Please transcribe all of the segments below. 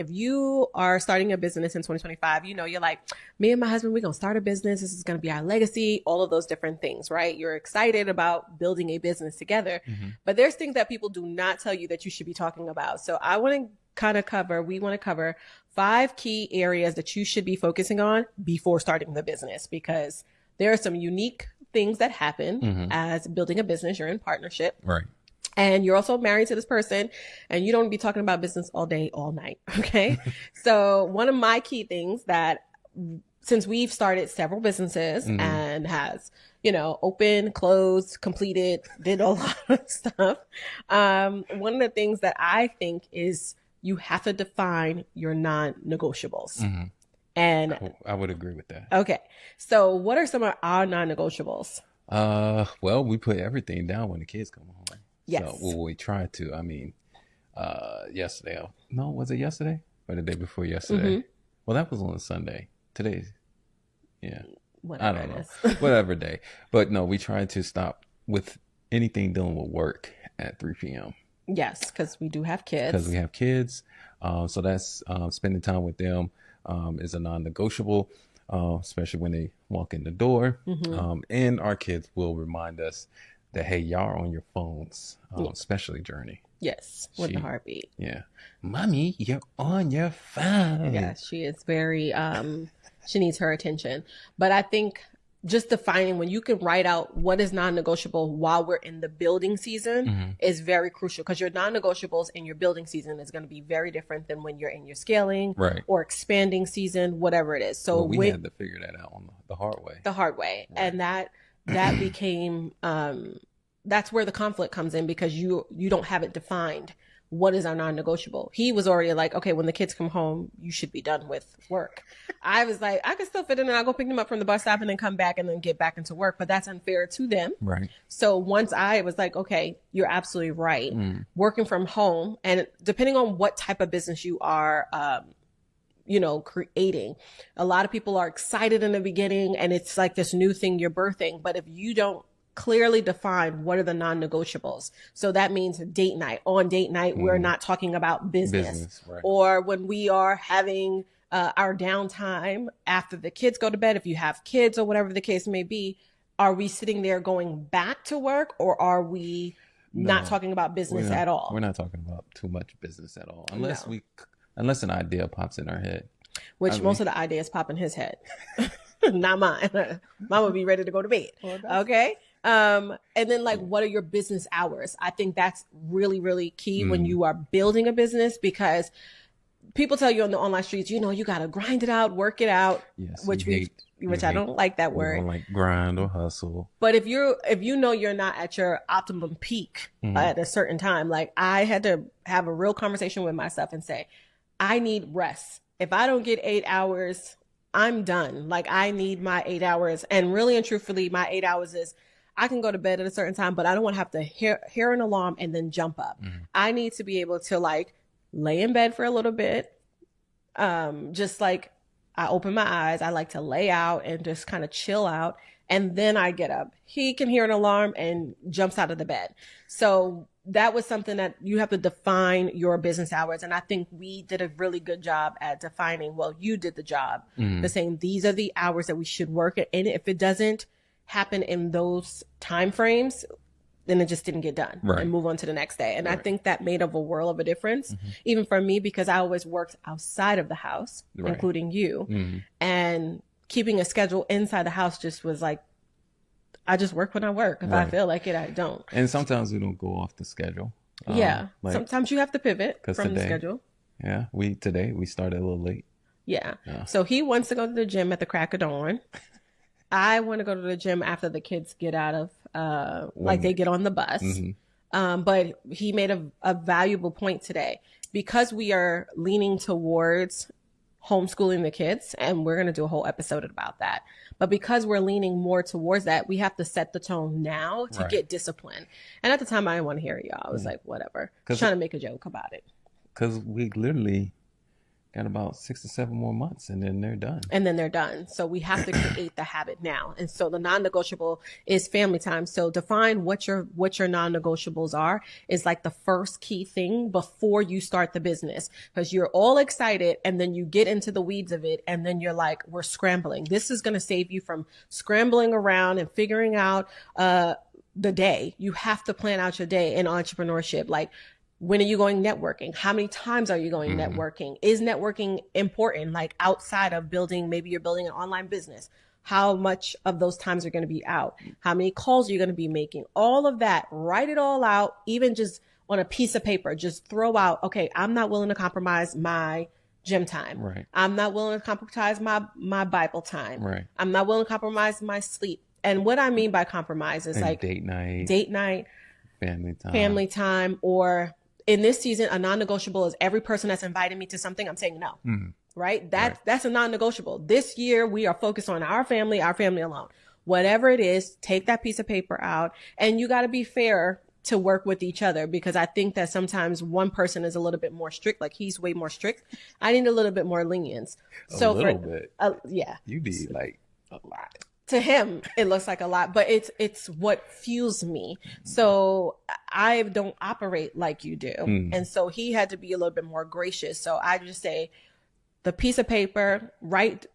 If you are starting a business in 2025, you know, you're like, me and my husband, we're going to start a business. This is going to be our legacy, all of those different things, right? You're excited about building a business together, but there's things that people do not tell you that you should be talking about. So we want to cover 5 key areas that you should be focusing on before starting the business, because there are some unique things that happen as building a business. You're in partnership. Right. And you're also married to this person, and you don't be talking about business all day, all night. Okay. So one of my key things that, since we've started several businesses and has, you know, opened, closed, completed, did a lot of stuff. One of the things that I think is you have to define your non-negotiables. And I would agree with that. Okay. So what are some of our non-negotiables? Well, we put everything down when the kids come home. Yes. So well, we try to. I mean, yesterday. No, was it yesterday or the day before yesterday? Well, that was on a Sunday. Today's, yeah. Whatever I don't know. Whatever day. But no, we try to stop with anything dealing with work at 3 p.m. Yes, because we do have kids. Because we have kids. So that's spending time with them is a non-negotiable, especially when they walk in the door. And our kids will remind us that, hey, y'all are on your phones, especially Journey. Yes, with the heartbeat. Yeah. Mommy, you're on your phone. Yes, she is very, she needs her attention. But I think just defining when you can write out what is non-negotiable while we're in the building season is very crucial, because your non-negotiables in your building season is going to be very different than when you're in your scaling or expanding season, whatever it is. So we had to figure that out on the hard way. The hard way. Right. And that became, that's where the conflict comes in, because you don't have it defined. What is our non-negotiable? He was already like, okay, when the kids come home, you should be done with work. I was like, I can still fit in and I'll go pick them up from the bus stop and then come back and then get back into work. But that's unfair to them. Right. So once I was like, okay, you're absolutely right. Working from home, and depending on what type of business you are, creating, a lot of people are excited in the beginning and it's like this new thing you're birthing. But if you don't clearly define what are the non-negotiables. So that means date night. On date night, we're not talking about business. Right. Or when we are having our downtime after the kids go to bed, if you have kids or whatever the case may be, are we sitting there going back to work, or are we not talking about business at all? We're not talking about too much business at all. Unless an idea pops in our head. Most of the ideas pop in his head. Not mine. Mine would be ready to go to bed. Okay. And then what are your business hours? I think that's really, really key when you are building a business, because people tell you on the online streets, you got to grind it out, work it out, which I don't like that word. Don't like grind or hustle. But if you know you're not at your optimum peak at a certain time, like I had to have a real conversation with myself and say, I need rest. If I don't get 8 hours, I'm done. Like I need my 8 hours. And really and truthfully, my 8 hours is I can go to bed at a certain time, but I don't want to have to hear an alarm and then jump up. I need to be able to lay in bed for a little bit. Just like I open my eyes, I like to lay out and just kind of chill out. And then I get up. He can hear an alarm and jumps out of the bed. So that was something that you have to define your business hours. And I think we did a really good job at defining, well, you did the job, the saying, these are the hours that we should work at. And if it doesn't happen in those time frames, then it just didn't get done and move on to the next day. And I think that made a world of a difference, even for me, because I always worked outside of the house, including you, and keeping a schedule inside the house just was like, I just work when I work. If I feel like it, I don't. And sometimes we don't go off the schedule. Sometimes you have to pivot from the schedule. Yeah. Today we started a little late. Yeah. So he wants to go to the gym at the crack of dawn. I want to go to the gym after the kids get out of, they get on the bus. But he made a valuable point today, because we are leaning towards homeschooling the kids, and we're going to do a whole episode about that. But because we're leaning more towards that, we have to set the tone now to get discipline. And at the time, I didn't want to hear y'all. I was like, whatever. Trying to make a joke about it. Because we literally got about 6 to 7 more months, and then they're done. And then they're done. So we have to create the habit now. And so the non-negotiable is family time. So define what your non-negotiables are is like the first key thing before you start the business, because you're all excited and then you get into the weeds of it. And then you're like, we're scrambling. This is going to save you from scrambling around and figuring out, the day. You have to plan out your day in entrepreneurship. Like, when are you going networking? How many times are you going networking? Is networking important? Like, outside of building, maybe you're building an online business. How much of those times are going to be out? How many calls are you going to be making? All of that, write it all out, even just on a piece of paper. Just throw out, okay, I'm not willing to compromise my gym time. Right. I'm not willing to compromise my Bible time. Right. I'm not willing to compromise my sleep. And what I mean by compromise is like date night, family time, or in this season, a non-negotiable is every person that's invited me to something, I'm saying no. Right? That's a non-negotiable. This year, we are focused on our family alone. Whatever it is, take that piece of paper out, and you got to be fair to work with each other, because I think that sometimes one person is a little bit more strict. Like, he's way more strict. I need a little bit more lenience. So a little bit. Yeah. You need like a lot. To him, it looks like a lot, but it's what fuels me. So I don't operate like you do. And so he had to be a little bit more gracious. So I just say, the piece of paper, write,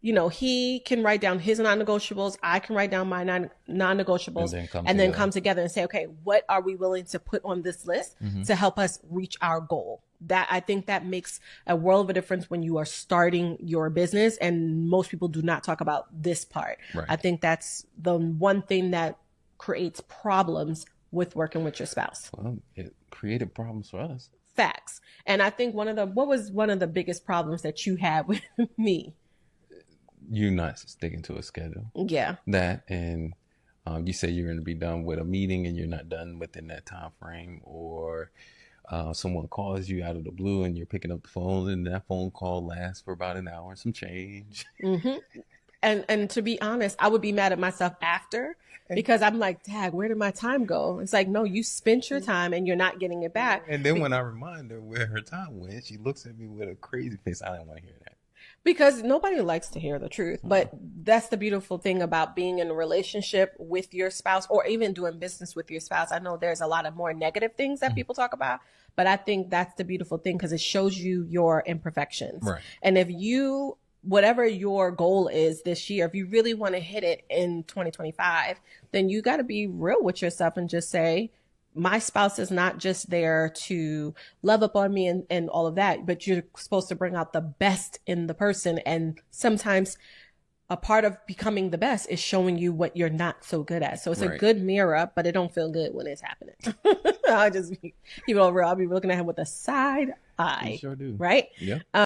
he can write down his non-negotiables. I can write down my non-negotiables, and then come together and say, okay, what are we willing to put on this list to help us reach our goal? That, I think that makes a world of a difference when you are starting your business. And most people do not talk about this part. Right. I think that's the one thing that creates problems with working with your spouse. Well, it created problems for us. Facts. And I think what was one of the biggest problems that you had with me? You not sticking to a schedule. Yeah. That, and you say you're going to be done with a meeting and you're not done within that time frame, or someone calls you out of the blue and you're picking up the phone, and that phone call lasts for about an hour and some change. And to be honest, I would be mad at myself after, because I'm like, Dad, where did my time go? It's like, no, you spent your time and you're not getting it back. And then when I remind her where her time went, she looks at me with a crazy face. I didn't want to hear that. Because nobody likes to hear the truth. But that's the beautiful thing about being in a relationship with your spouse, or even doing business with your spouse. I know there's a lot of more negative things that people talk about, but I think that's the beautiful thing, because it shows you your imperfections. Right. And if you, whatever your goal is this year, if you really want to hit it in 2025, then you got to be real with yourself and just say, my spouse is not just there to love up on me and all of that, but you're supposed to bring out the best in the person. And sometimes a part of becoming the best is showing you what you're not so good at. So it's a good mirror, but it don't feel good when it's happening. I'll just keep it over. I'll be looking at him with a side eye. You sure do. Right? Yeah.